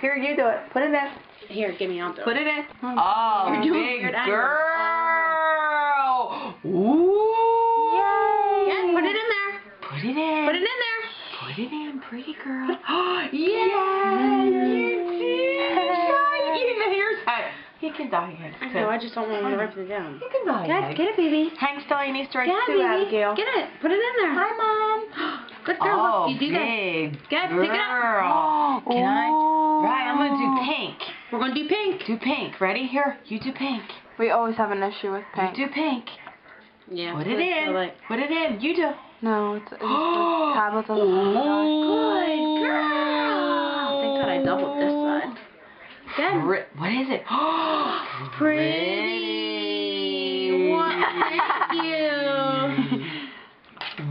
Here, you do it. Put it in. Here, give me. I'll do it. Put it in. Oh, You're doing big weird girl. Ooh. Yay. Yeah, put it in there. Put it in. Put it in there. Put it in, pretty girl. Yeah. He can dye eggs. I know, I just don't want him to rip it down. He can dye eggs. Get it, baby. Hank's dyeing Easter eggs Get too, it, baby. Abigail. Get it. Put it in there. Hi, Mom. Good girl. Oh, Look, you do that. big Get it. girl. Pick it up. Can I? Right, I'm going to do pink. We're going to do pink. Do pink. Ready? Here, you do pink. We always have an issue with pink. You do pink. Yeah. Put it in. Put it in. You do. No, it's the tablet doesn't Good girl. Thank God I doubled this side. Good. What is it? Pretty. What? Thank you.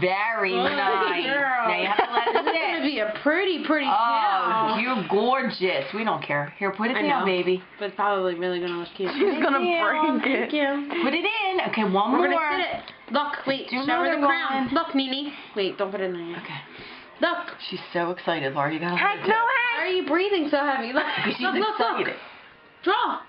Very nice. Girl. Now you have to let it This is sit. going to be a pretty Oh, cow. you're gorgeous. We don't care. Here, put it I down, know. baby. But it's probably really going to look cute. She's gonna break it. Thank you. Put it in. Okay, one We're more. going to sit it. Look, wait. Do Show her the another crown. one. Look, Nene. Wait, don't put it in there yet. Okay. Look. She's so excited, Laura. You gotta let her Hank, do no, it. Why are you breathing so heavy? Look. Because she's Look, excited. look. Draw.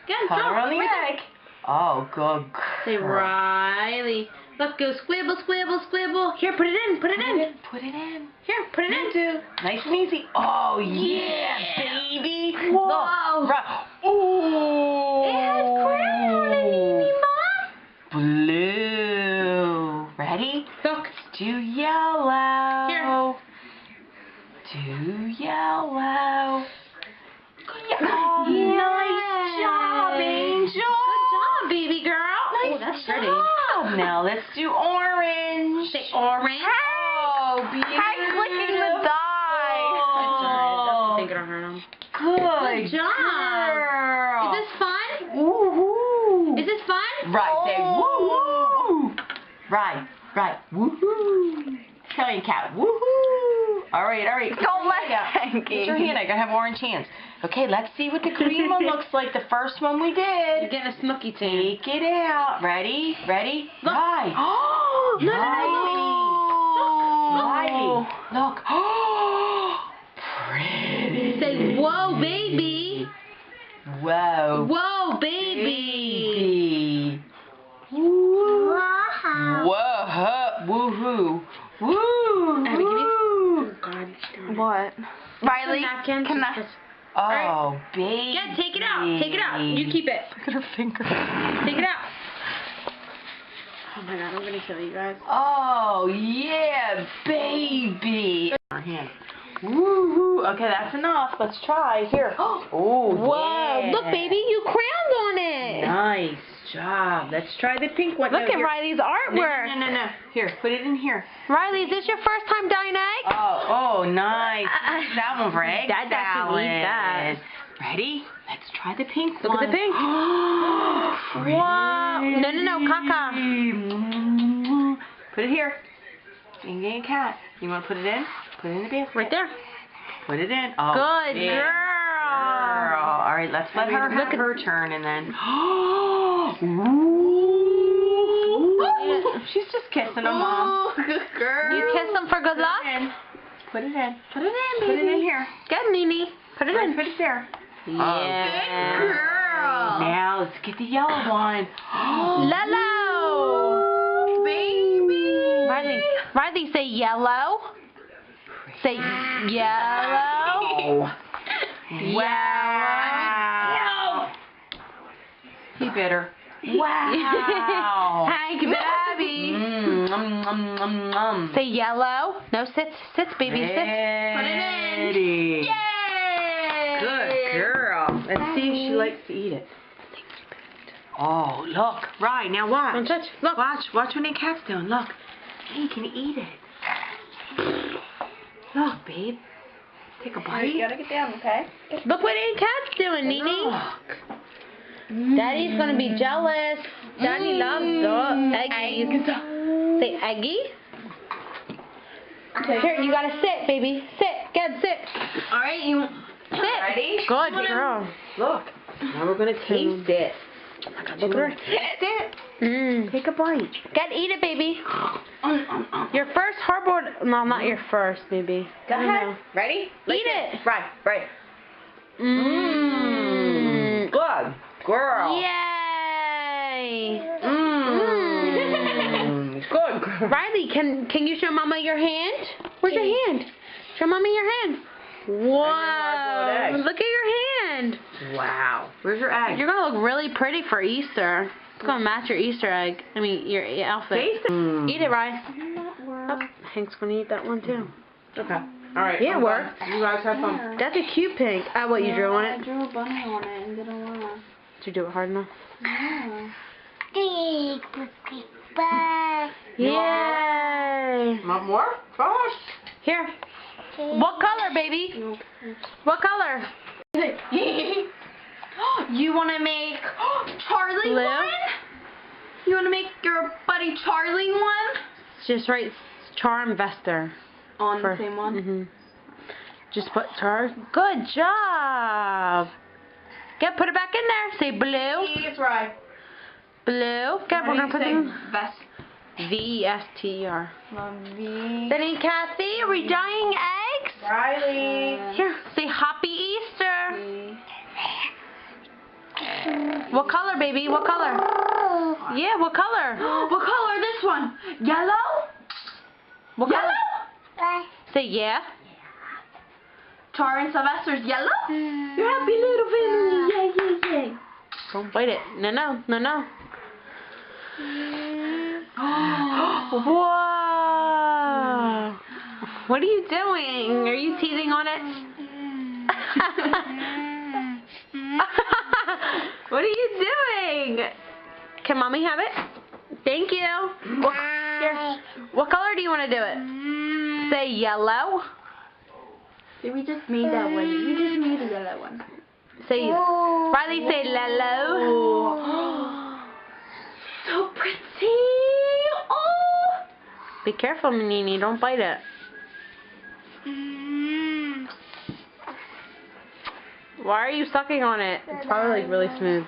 Again, Color draw. on the Right egg. Oh, good. Say girl. Riley. Look, go squibble, squibble, squibble. Here, put it in. Put it in. Put it in. Here, put it in. Do. Nice and easy. Oh, yeah, baby. Whoa. Look. Ooh. It has crown on it, Nene, Mom. Blue. Ready? Look. Do yellow. Here. Do yellow. Yeah. Oh, nice job, Angel. Good job, baby girl. Nice Oh, that's pretty. job. Now let's do orange. Say orange. Oh, beautiful. Hank's licking the dye. It's alright. I don't think it'll hurt him. Good job. girl. Is this fun? Woohoo. Is this fun? Right, say woo-hoo. Right. Woohoo. Italian cat. Woohoo. All right. Don't let Hank Get your hand. I gotta have orange hands. Okay, let's see what the green one looks like. The first one we You're did. getting a smoky tan. Take it out. Ready? Look. Right. No. Look. Oh, pretty. Say, whoa, baby. Whoa. Whoa, baby. Woo. Whoa. Woohoo. Woo. Abby, give me- Woo. God. What? Riley, Napkin. can I? Oh, baby. Yeah, take it out. Take it out. You keep it. Look at her finger. Take it out. Oh my God, I'm gonna kill you guys. Oh, yeah, baby. Our hand. Woohoo. Okay, that's enough. Let's try. Here. Oh, Whoa, yeah. look, baby, you crowned on it. Nice job. Let's try the pink one. Look No, at here. Riley's artwork. No. Here, put it in here. Riley, is this your first time dyeing eggs? Oh, nice. That one for egg Dad doesn't salad. eat that. Ready? Let's try the pink Look one. at the pink. Wow. No, caca. Put it here. Finger cat. You want to put it in? Put it in the basket. Right there. Put it in. Oh, Good big girl. All right, let's let her Look have at- her turn and then. Ooh. She's just kissing her mom. Good girl. You kiss them for good luck? Put it in. Put it in, Put it in here. Good, Nene. Put it in. Put it there. Yeah. Good girl. Now let's get the yellow one. Lolo. Baby. Riley, say yellow. Say yellow. Wow. He bit her. Wow. Hank, baby. Say yellow. No, sits, baby, sits. Put it in. Ready. Yay! Good girl. Let's see if she likes to eat it. Oh, look. Right, now watch. Don't touch. Look. Watch what the cat's doing. Look. He can eat it. Look, babe. Take a bite. You gotta get down, okay? Look what Aunt Cat's doing, Nene. Look. Daddy's gonna be jealous. Daddy loves eggies. Say eggy. Here, you gotta sit, baby. Sit. Get sit. All right, you Sit. ready? Good girl. Look. Now we're gonna taste it. Look at her. Taste it. Take a bite. Eat it, baby. Your first hardboard. No, not your first, maybe. Go I don't ahead. know. Ready? Eat it. Right. Mmm. Good girl. Yay. Good girl. Riley, can you show Mama your hand? Where's your hand? Show Mommy your hand. Whoa. hard-boiled egg. Look at your hand. Wow. Where's your egg? You're going to look really pretty for Easter. It's going to match your Easter egg. I mean, your outfit. Eat it, Riley. Oh, Hank's going to eat that one, too. Okay. All right. Yeah, it worked. You guys have fun. That's a cute pink. What you drew on I it? drew a bunny on it and didn't want to. Did you do it hard enough? Yeah. Yay! Want more? Gosh. Here. What color, baby? What color? You want to make Charlie Blue? one? You want to make your buddy Charlie one? Just write Charmvester. On the same one? Mm-hmm. Just put Char. Good job. Get put it back in there. Say blue. That's right. Blue. Get, we're gonna put it in. Vest. V-E-S-T-E-R. V. Then Kathy, are we dyeing eggs? Riley. Here, say Happy Easter. What color, baby? What color? Yeah, what color? What color? This one. Yellow? What Yellow? color? Say yeah. Char and Sylvester's yellow? Your happy little family. Yay, yay, yay. Don't bite it. No, no, no, no. Whoa! What are you doing? Are you teething on it? What are you doing? Can Mommy have it? Thank you. Here. What color do you want to do it? Say yellow. See, we just made that one. You just made a yellow one. Say Riley. Say yellow. So pretty. Oh. Be careful, Nini. Don't bite it. Why are you sucking on it? It's probably like really smooth.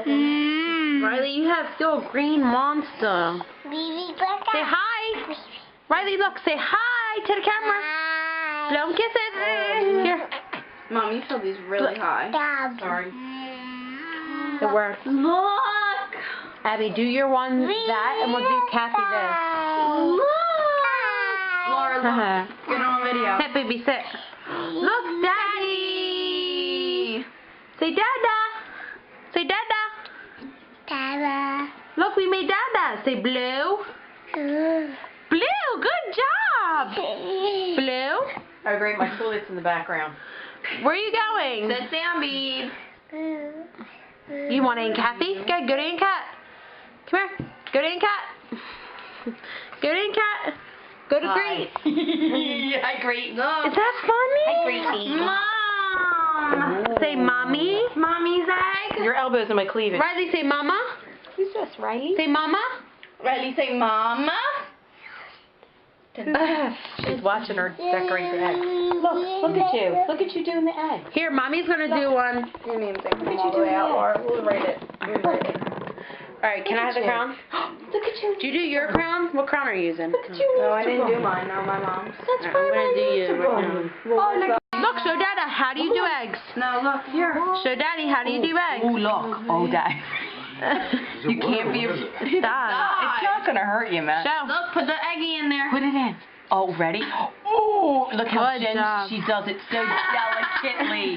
Riley, you have still a green monster. Say hi. Riley, look. Say hi to the camera. Blow and kisses. Here. Mom, you feel these really high. Sorry. It works. Look. Abby, do your one that, and we'll do Kathy this. Laura, look. Get on video. Sit, baby, sit. Look, Daddy. Say Dada. Say Dada. Look, we made Dada. Say blue. Blue, good job. Blue. Oh, great. My toilet's in the background. Where are you going? Sit down, babe. You want Aunt Kathy? Good, go to Aunt Kat. Come here. Go to Aunt Kat. Go to Aunt Kat. Go to Great. Hi, Great. Look. Is that funny? Mom. Say Mommy. Mommy's egg. Your elbow's in my cleavage. Riley, say Mama. Who's this, Riley? Say Mama. Riley, say Mama. She's watching her decorate the egg. Look at you. Look at you doing the egg. Here, Mommy's going to do one. Your name's like Look at you doing the egg. We'll write it. Alright, can I have the crown? Look at you. Did you do your crown? What crown are you using? Look at you. No, I didn't do mine. No, my mom's. Alright, I'm going to do you right now. Oh, look. Look, show Dada. How do you do eggs? No, look. Here. Show Daddy, how do you do eggs? Oh, look. Oh, Dad. You can't be. Stop. It's not going to hurt you, man. Show. Look, put the eggie in there. Put it in. Oh, ready? Oh, look how Good job. she does it so delicately.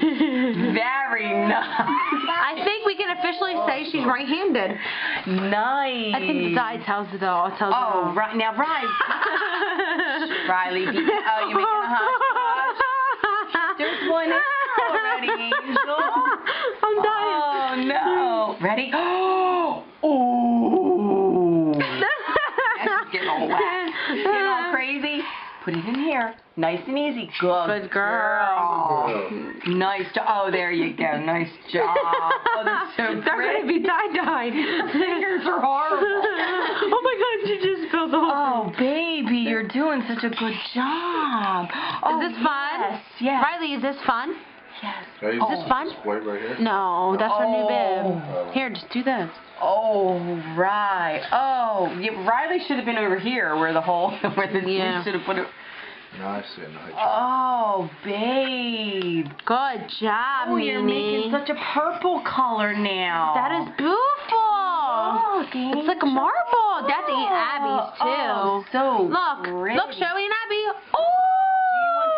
Very nice. I think we can officially say she's right-handed. Nice. I think the die tells it all. Oh, right now, Riley. Riley, oh, you making a hush? There's one in already, Angel. I'm dying. Oh no. Ready? Oh. That's getting all wet. Getting all crazy. Put it in here. Nice and easy. Good girl. Nice job. Oh, there you go. Nice job. Oh, that's so They're going to pretty. be dyed. Fingers are horrible. Oh my God, you just spilled the whole Oh, baby, you're doing such a good job. Oh, Is this fun? Yes, yes. Riley, is this fun? Yes. Hey, Is this fun? White right here? No, that's our new Oh. bib. Here, just do this. Oh, right. Oh, yeah, Riley should have been over here where the hole, where the Yeah. you should have put it. No, I see it. No, Oh, babe. Good job, Oh, you're making Mimi. such a purple color now. That is beautiful. Oh, thank It's like a marble. That's Aunt Abby's too. Oh, so Look, pretty. look, show Aunt Abby. Oh,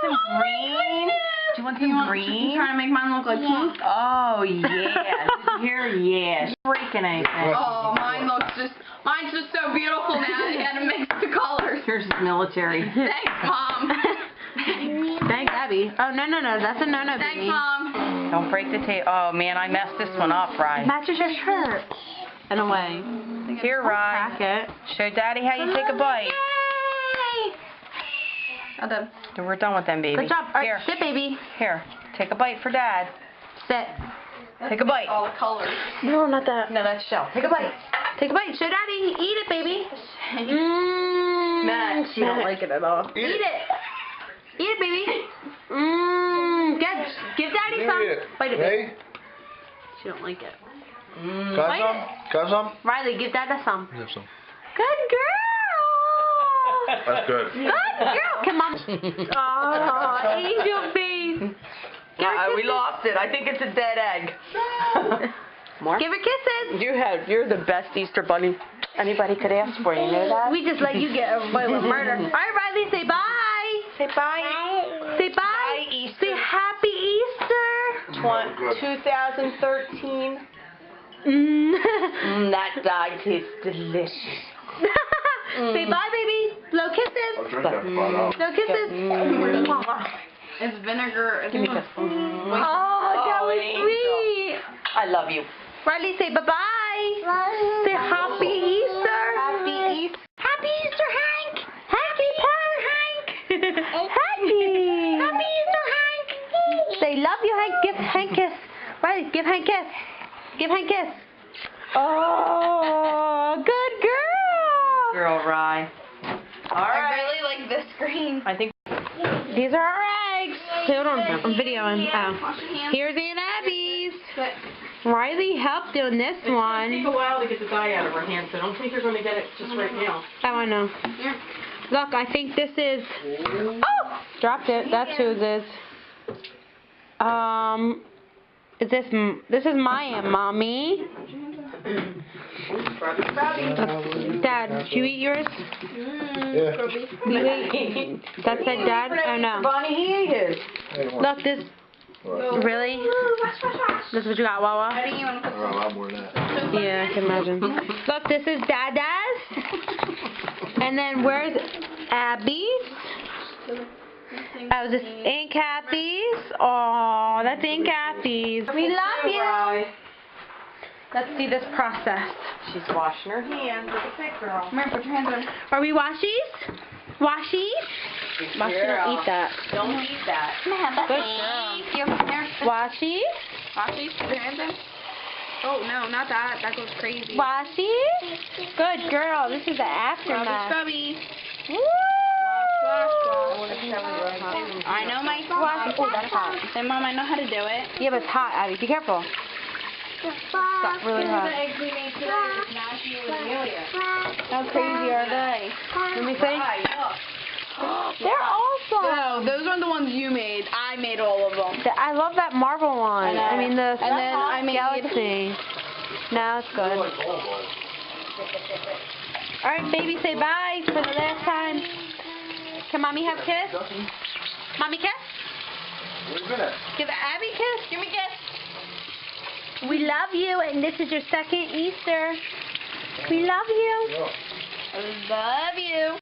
Do you want some green? Do you want some I'm green? trying to make mine look like pink. Oh, yeah. Did you hear? Yeah. She's breaking anything. Oh, mine's just so beautiful now. You gotta mix the colors. Yours is military. Thanks, Mom. thanks, Abby. Oh, no, that's a no-no, Thanks, baby. Mom. Don't break the tape. Oh, man, I messed this one up, Rye. Matches your shirt. In a way. Here, Rye. Crack it. Show Daddy how you take a bite. Yay! Oh, the Then we're done with them, baby. Good job. All right, Here, sit, baby. here. Take a bite for Dad. Sit. Take a bite. all the colors. No, not that. No, that's shell. Take a bite. Take a bite. Show Daddy. Eat it, baby. Mmm. Matt, she don't like it at all. Eat it. Eat it, baby. Mmm. Good. Give Daddy some. Bite it, baby. Hey, She don't like it. got Bite some? Got some? Riley, give Dada some. Have some. Good girl. That's good. Good girl. Come on. Oh, angel face. Give her We kisses. lost it. I think it's a dead egg. More? Give her kisses. You're the best Easter bunny anybody could ask for. You know that? We just let you get away with murder. All right, Riley, say bye. Say bye. Say bye. Bye, Easter. Say happy Easter. 2013. That dog tastes delicious. Say bye, baby. Blow I'll kisses. drink that spot out. Blow kisses. It's vinegar. Give me a kiss. Oh, that was Angel. sweet. I love you. Riley, say bye-bye. Say happy Easter. Happy Easter. Happy Easter, Hank. Happy Hank. Happy. Happy Easter, Hank. Say love you, Hank. Give Hank kiss. Riley, give Hank kiss. Give Hank kiss. Oh, good girl. Girl, Rye. All I right. really like this green. I think. These are our eggs. Hold on, I'm videoing. Wash your hands. Here's Aunt Abby's. But Riley helped doing this one. a while to get the dye out of her hand, so don't think you're going to get it just right now. Oh, I know. here. Look, I think this is. Oh, dropped it. That's whose is. Is this? This is my Aunt Mommy. Dad, did you eat yours? Yeah. You ate? That said Dad? Oh no. Bonnie, he ate his. Look, this. Really? This is what you got, Wawa? I think you want to put A lot more than that. Yeah, I can imagine. Look, this is Dada's. And then where's Abby's? Oh, this is Aunt Kathy's. Oh, that's Aunt Kathy's. We love you. Let's see this process. She's washing her hands like a big girl. Come here, put your hands on. Are we washies? Washies? Washi don't eat that. Don't eat that. Good You come here. Washies? Washies, put your hands in. Oh, no, not that. That goes crazy. Washies? Good girl. This is the Scrubby, aftermath. scrubby. Woo! I know my Wash. Oh, that's hot. Say, Mom, I know how to do it. Yeah, but it's hot, Abby. Be careful. It's really hot. How crazy are they? Let me see. They're awesome. Oh, those are the ones you made. I made all of them. I love that marble one. I mean the And then I made- galaxy. No, it's good. All right, baby, say bye for the last time. Can mommy have a kiss? Mommy kiss? Where's that? Give Abby a kiss. Give me a kiss. We love you, and this is your second Easter. We love you. Yeah. I love you.